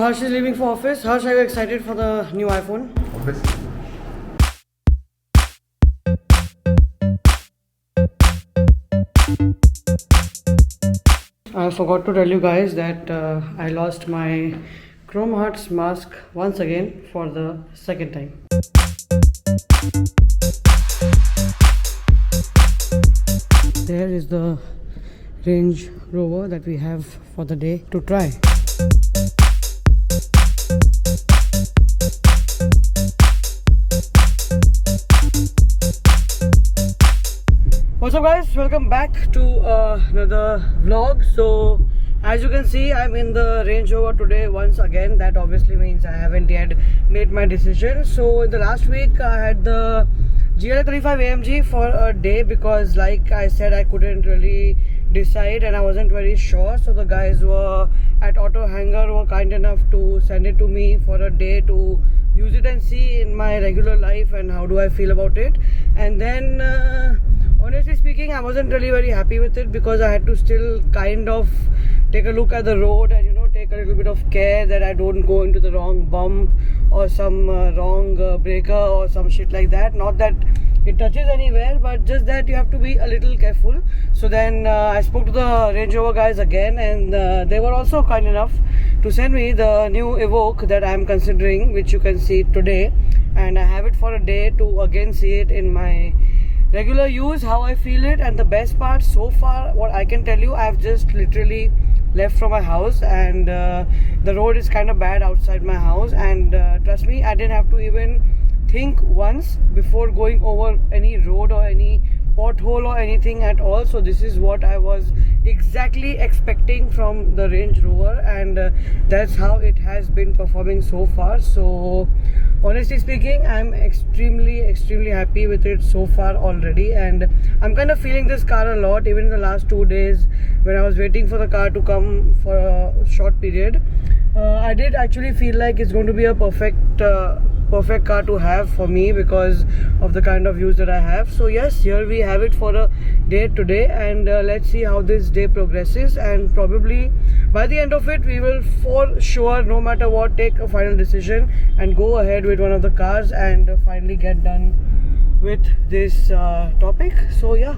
Harsh is leaving for office. Harsh, are you excited for the new iPhone? Obviously. I forgot to tell you guys that I lost my Chrome Hearts mask once again for the second time. There is the Range Rover that we have for the day to try. What's up guys, welcome back to another vlog. So as you can see, I'm in the Range Rover today once again. That obviously means I haven't yet made my decision. So in the last week I had the GLA 35 AMG for a day because like I said, I couldn't really decide and I wasn't very sure. So the guys were at Auto Hangar were kind enough to send it to me for a day to use it and see in my regular life and how do I feel about it. And then honestly speaking, I wasn't really very happy with it because I had to still kind of take a look at the road and take a little bit of care that I don't go into the wrong bump or some wrong breaker or some shit like that. Not that it touches anywhere, but just that you have to be a little careful. So then I spoke to the Range Rover guys again, and they were also kind enough to send me the new Evoque that I am considering, which you can see today, and I have it for a day to again see it in my regular use, how I feel it. And the best part so far, what I can tell you, I've just literally left from my house and the road is kind of bad outside my house, and trust me, I didn't have to even think once before going over any road or any pothole or anything at all. So this is what I was exactly expecting from the Range Rover, and that's how it has been performing so far. So honestly speaking, I'm extremely happy with it so far already, and I'm kind of feeling this car a lot. Even in the last 2 days when I was waiting for the car to come for a short period, I did actually feel like it's going to be a perfect car to have for me because of the kind of use that I have. So yes, here we have it for a day today, and let's see how this day progresses, and probably by the end of it we will for sure, no matter what, take a final decision and go ahead with one of the cars and finally get done with this topic. So yeah,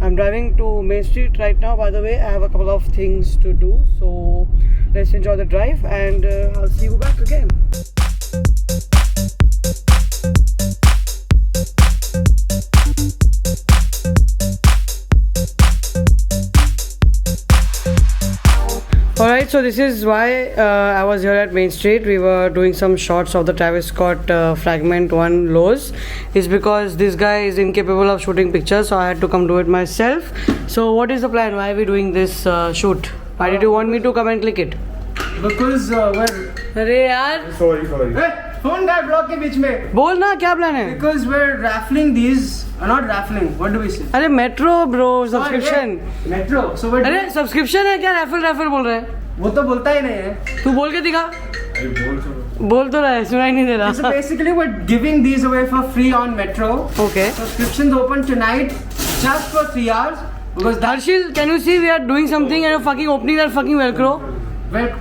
I'm driving to Main Street right now. By the way, I have a couple of things to do, so let's enjoy the drive, and I'll see you back again. Alright, so this is why I was here at Main Street. We were doing some shots of the Travis Scott Fragment 1 Lows. It's because this guy is incapable of shooting pictures, so I had to come do it myself. So what is the plan? Why are we doing this shoot? Why did you want me to come and click it? Because we're... अरे यार Sorry. Hey, phone का block के बीच में. बोल ना क्या plan है? Because we're raffling these, not raffling. What do we say? अरे metro bro, subscription. Metro. So we're. अरे सब्सक्रिप्शन है क्या? रैफल बोल रहा है? वो तो बोलता ही नहीं है. तू बोल के दिखा. अरे बोल तो रहा है, सुनाई नहीं दे So रहा. basically we're giving these away for free on Metro. Okay. Subscriptions open tonight just for 3 hours because that's Harshil, can you see we are doing something and you're fucking opening that fucking Velcro? where.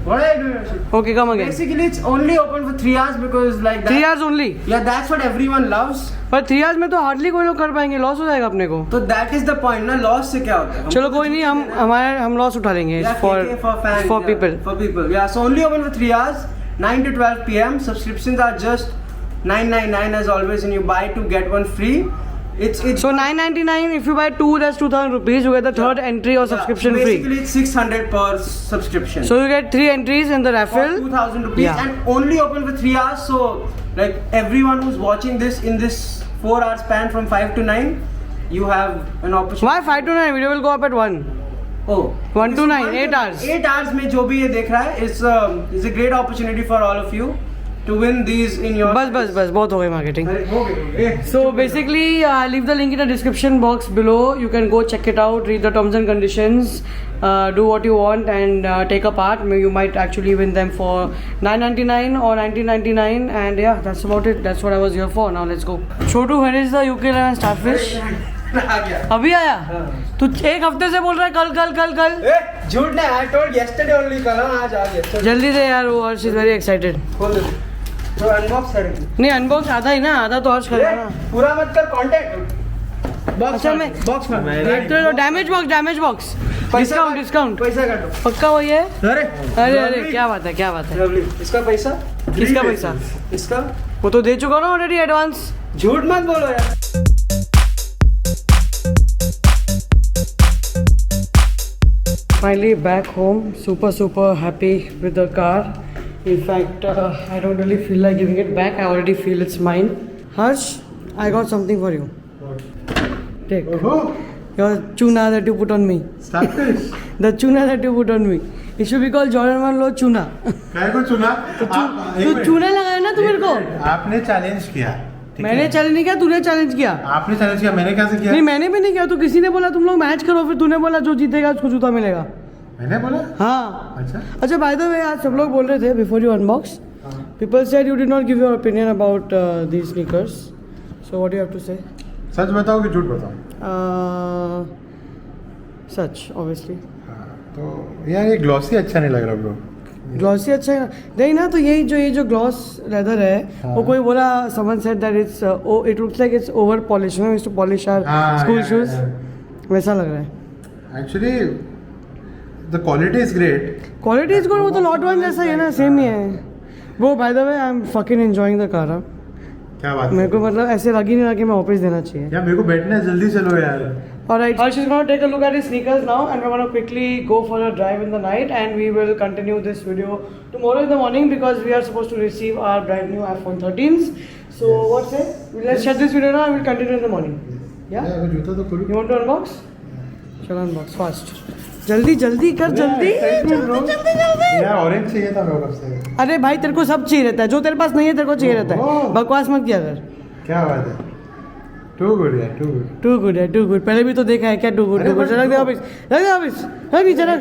What are you doing? Harshit? Okay, come again. Basically it's only open for 3 hours because like that. 3 hours only. Yeah, that's what everyone loves. पर 3 hours में तो hardly कोई लोग कर पाएंगे, loss हो जाएगा अपने को. So that is the point ना, loss से क्या होता है? चलो कोई नहीं, हम लॉस उठा लेंगे. Yeah, for fans, for yeah, people. For people. Yeah, so only open for 3 hours, 9 to 12 p.m. Subscriptions are just $9.99 as always, and you buy 2 get 1 free. It's So $9.99 if you buy 2, that's 2,000 rupees. You get the third entry or subscription free. Basically, it's 600 per subscription. So you get 3 entries in the for raffle. 2,000 rupees, Yeah. and only open for 3 hours. So like everyone who's watching this in this 4-hour span from 5 to 9, you have an opportunity. Why 5 to 9? Video will go up at 1. Oh, 1 to 9, 8 hours. 8 hours में जो भी ये देख रहा है, is a great opportunity for all of you to win these in your. बस बहुत हो गई marketing. हो गए. So basically, I'll leave the link in the description box below. You can go check it out, read the terms and conditions, do what you want, and take a part. You might actually win them for $9.99 or $19.99, and yeah, that's about it. That's what I was here for. Now let's go. Chotu, where is the UK 11 Starfish? आ गया। अभी आया? हाँ। तू एक हफ्ते से बोल रहा है कल कल कल कल। ए, झूठ नहीं, I told yesterday only, कल आज आ गया। चल, जल्दी दे यार, वो हर्ष इज वेरी एक्साइटेड। खोल दे। तो अनबॉक्स करेंगे। नहीं अनबॉक्स आधा ही ना, आधा तो हर्ष करेगा ना। पूरा मत कर, कंटेंट बॉक्स अच्छा मैं बॉक्स में डैमेज बॉक्स डिस्काउंट डिस्काउंट पैसा काटो। पक्का वही है? अरे अरे अरे क्या बात है, क्या बात है। लवली, इसका पैसा, किसका पैसा? इसका वो तो दे चुका ना ऑलरेडी एडवांस। झूठ मत बोलो यार। Finally back home, super happy with the car. In fact, I don't really feel like giving it back. I already feel it's mine. Harsh, I got something for you. Take your tuna that you put on me. Starfish. The tuna that you put on me. It should be called Jordan 1 Low tuna. काय को चुना? तो चूना लगाया ना तू मेरे को। आपने चैलेंज किया। ठीक मैंने है? चैलेंज नहीं किया, तूने चैलेंज किया। आपने चैलेंज किया, मैंने कैसे किया? नहीं मैंने भी नहीं किया, तो किसी ने बोला तुम लोग मैच करो, फिर तूने बोला जो जीतेगा उसको जूता मिलेगा। मैंने बोला? हाँ अच्छा बाय द वे आज सब लोग बोल रहे थे before you unbox, people said you did not give your opinion about these sneakers, so what you have to say? सच बताओ कि झूठ बताओ? सच ऑब्वियसली। हाँ, तो यार ये ग्लॉसी अच्छा नहीं लग रहा ब्रो। ग्लॉसी अच्छा है नहीं ना, तो ये जो ग्लॉस लेदर है हाँ। वो कोई बोला, someone said that it looks like it's over polish, we used to polish our school shoes, वैसा लग रहा है। Actually the quality is great. Quality is good, वो तो लॉट वन जैसा ही है ना, सेम ही है वो। By the way I am fucking enjoying the car. क्या बात मेरे को मतलब ऐसे लग ही नहीं रहा कि मैं वापस देना चाहिए। यार मेरे को बैठना है, जल्दी चलो यार। Alright, Harsh is going to take a look at his sneakers now, and we're going to quickly go for a drive in the night, and we will continue this video tomorrow in the morning because we are supposed to receive our brand new iPhone 13s. So what's it? Let's shut this video now and we'll continue in the morning. Yeah? यार जूता तो खोलो। You want to unbox? चलो unbox fast. जल्दी जल्दी कर, जल्दी जल्दी। यार ऑरेंज चाहिए था मेरे को कब से। अरे भाई तेरे को सब चाहिए रहता है, जो तेरे पास नहीं है तेरे को चाहिए रहता है, बकवास मत किया कर। क्या बात है, टू गुड यार, टू गुड। टू गुड है, टू गुड। पहले भी तो देखा है क्या टू गुड, टू गुड। रख दे ऑफिस, रख दे ऑफिस, रख नीचे रख।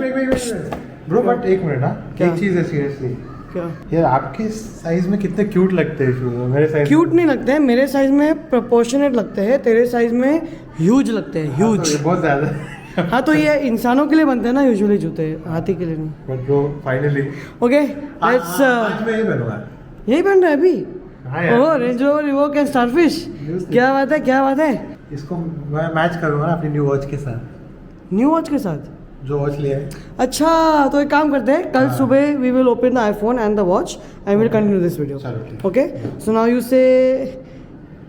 ब्रो बट एक मिनट ना, क्या? एक चीज है सीरियसली क्या? यार, आपके साइज में कितने क्यूट लगते हैं शूज, मेरे साइज क्यूट नहीं लगते हैं, मेरे साइज में प्रोपोर्शनेट लगते हैं, तेरे साइज में ह्यूज लगते हैं, ह्यूज। बहुत ज्यादा है। हाँ तो ये इंसानों के लिए बनते हैं ना यूजुअली जूते, हाथी के लिए नहीं। But bro finally okay let's, आज मैं ये पहनूंगा। यही बन रहा है अभी। हाँ यार। Oh range rover evoque and starfish, क्या बात है, क्या बात है। इसको मैं मैच करूंगा ना अपनी न्यू वॉच के साथ, न्यू वॉच के साथ। जो वॉच लिया है। अच्छा तो एक काम करते हैं, कल सुबह we will open the iPhone and the watch and will continue this video. चलो ठीक। Okay so now you say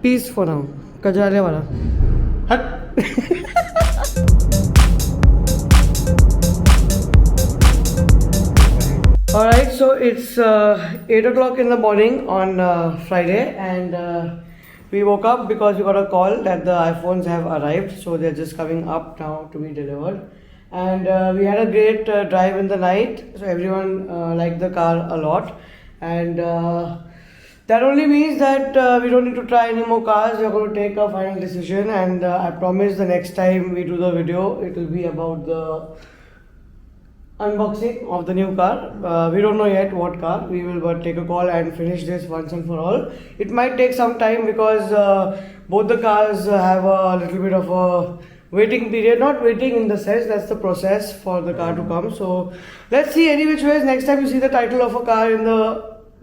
peace for now, कजराले वाला। हट। Alright, so it's 8 o'clock in the morning on Friday, and we woke up because we got a call that the iPhones have arrived, so they're just coming up now to be delivered. And we had a great drive in the night, so everyone liked the car a lot, and that only means that we don't need to try any more cars. We're going to take a final decision, and I promise the next time we do the video, it will be about the unboxing of the new car. We don't know yet what car. We will but take a call and finish this once and for all. It might take some time because both the cars have a little bit of a waiting period. Not waiting in the sense, that's the process for the car to come. So let's see. Any which ways, next time you see the title of a car in the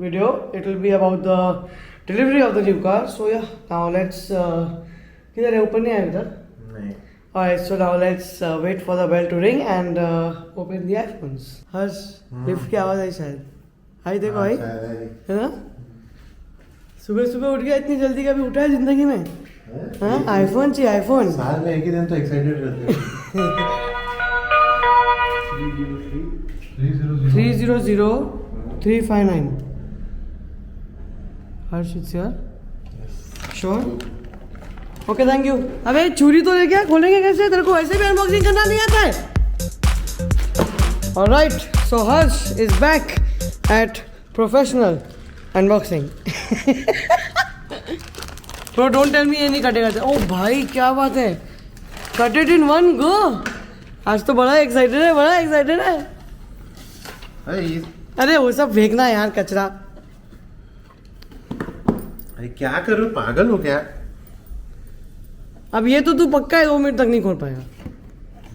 video, it will be about the delivery of the new car. So yeah, now let's किधर है, ऊपर नहीं आया इधर? नहीं। Alright, so now let's wait for the bell to ring and open the iPhones. Harsh, lift की आवाज़ आई शायद। आई देखो आई, है ना? सुबह सुबह उठ गया, इतनी जल्दी कभी उठा है जिंदगी में? हाँ, आईफोन चाहिए, आईफोन। साल में एक ही दिन तो एक्साइटेड रहते हैं। 300359। Harsh it's your? Sure? Okay thank you. अबे चूरी तो लेके खोलेंगे कैसे, तेरे को वैसे भी अनबॉक्सिंग करना नहीं आता है। Alright, so Harsh is back at professional unboxing. Bro don't tell me ये नहीं कटेगा। ओ भाई क्या बात है, cut it in one go. आज तो बड़ा एक्साइटेड है, बड़ा एक्साइटेड है। अरे वो सब फेंकना है यार, कचरा। अरे क्या करूं, पागल हो क्या? अब ये तो तू पक्का है 2 मिनट तक नहीं खोल पाएगा.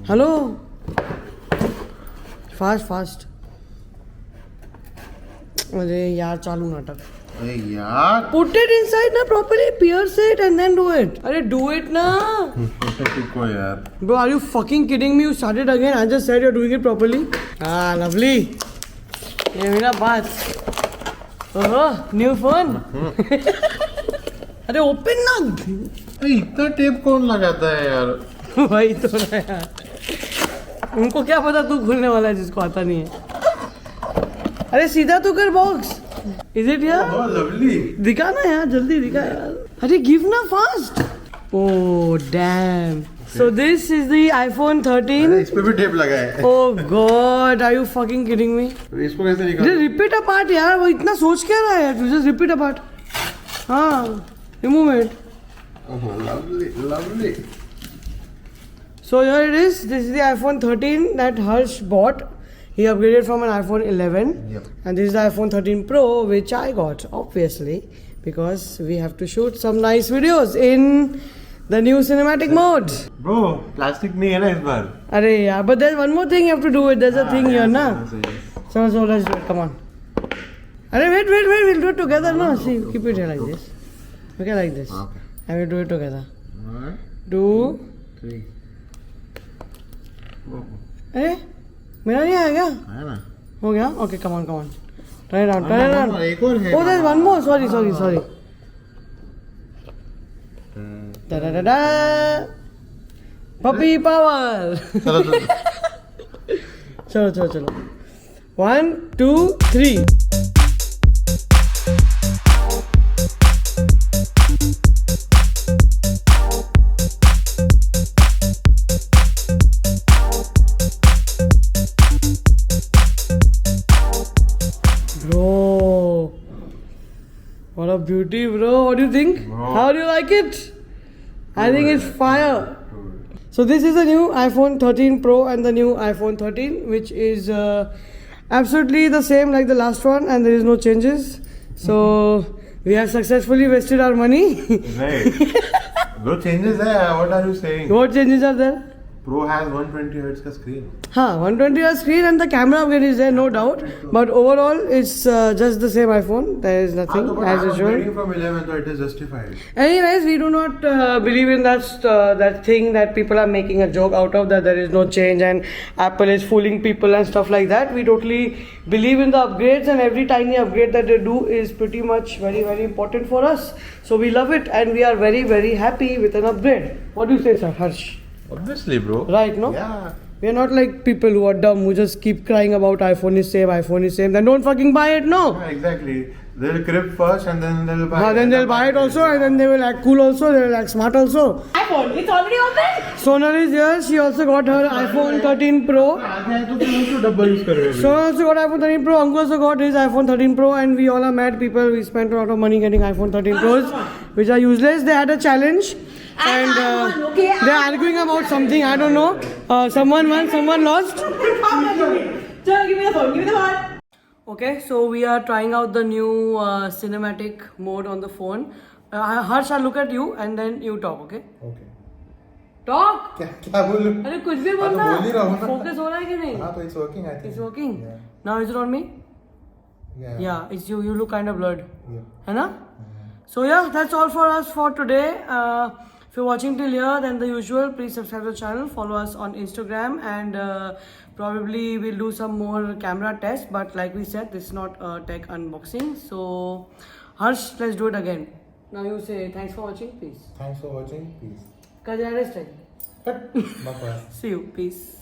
Hello, fast. अरे यार चालू नाटक. अरे यार Put it inside ना properly, pierce it and then do it. अरे do it ना. को यार. Bro, are you fucking kidding me? You started again. I just said you're doing it properly. Ah, lovely. ये मेरा बात. Oh, new phone. अरे open ना. अरे इतना टेप कौन लगाता है यार? वही तो ना यार. उनको क्या पता तू खुलने वाला है जिसको आता नहीं है. अरे सीधा तो कर बॉक्स. इज इट यार? Oh, lovely. दिखा ना यार, जल्दी दिखा यार. अरे गिव ना fast. Oh damn. So this is the iPhone 13. इस पे भी टेप लगा है. Oh God, are you fucking kidding me? इसको कैसे Just निकाल? rip it apart यार. वो इतना सोच क्या रहा है यार? Just rip it apart. हाँ, remove it. Oh, lovely. So here it is. This is the iPhone 13 that Harsh bought. He upgraded from an iPhone 11. Yep. And this is the iPhone 13 Pro, which I got, obviously, because we have to shoot some nice videos in the new cinematic mode. Bro, plastic नहीं है ना इस बार. Arey yeah, but there's one more thing you have to do it. There's a thing here, na? So let's do it. Come on. Arey wait. We'll do it together, no? See, keep it here like this. Okay, like this. Okay. And we'll do it together. 1, 2. 3. अरे मेरा नहीं आया क्या? है ना? हो गया? Okay, come on. Turn it around. एक और है. Oh, there's one more. Sorry. Da-da-da-da. Puppy power. चलो. 1, 2, 3. Bro, what a beauty, bro. What do you think? Bro. How do you like it? I think it's fire. So this is the new iPhone 13 Pro and the new iPhone 13, which is absolutely the same like the last one, and there is no changes. So we have successfully wasted our money. Right. Bro, changes है. What are you saying? What changes are there? Pro has 120 Hz का screen. हाँ, 120 Hz screen and the camera upgrade is there, no doubt. But overall, it's just the same iPhone. There is nothing as I'm usual. upgrading from 11, so it is justified. Anyways, we do not believe in that thing that people are making a joke out of, that there is no change and Apple is fooling people and stuff like that. We totally believe in the upgrades, and every tiny upgrade that they do is pretty much very, very important for us. So we love it, and we are very, very happy with an upgrade. What do you say, sir, Harsh? Obviously, bro. Right, no? Yeah. We are not like people who are dumb, who just keep crying about iPhone is same. Then don't fucking buy it, no? Yeah, exactly. They'll crib first and then they'll buy. Then they'll buy it also, and then they will act cool also, they will act smart also. iPhone, it's already open. Sonal is here, she also got her iPhone 13 Pro. डब्बा use कर रहे हो. Sonal also got iPhone 13 Pro, Anku also got his iPhone 13 Pro, and we all are mad people. We spent a lot of money getting iPhone 13 Pros, which are useless. They had a challenge. And they're arguing about something, I don't know. Someone won, someone lost. Just give me the phone. Okay, so we are trying out the new cinematic mode on the phone. Harsh, I'll look at you and then you talk, okay? Okay. Talk! क्या बोलूं? अरे कुछ भी हाँ, तो बोलना. बोल ही रहा हूँ ना. Focus हो रहा है कि नहीं? हाँ, तो it's working, I think. It's working. Yeah. Now is it on me? Yeah. Yeah, it's you. You look kind of blurred. Yeah. है ना? So yeah, that's all for us for today. If you're watching till here, then the usual, please subscribe to the channel, follow us on Instagram, and probably we'll do some more camera tests. But like we said, this is not a tech unboxing. So Harsh, let's do it again. Now you say thanks for watching, peace. Thanks for watching. Peace. Kajaris time. Bye bye. See you, peace.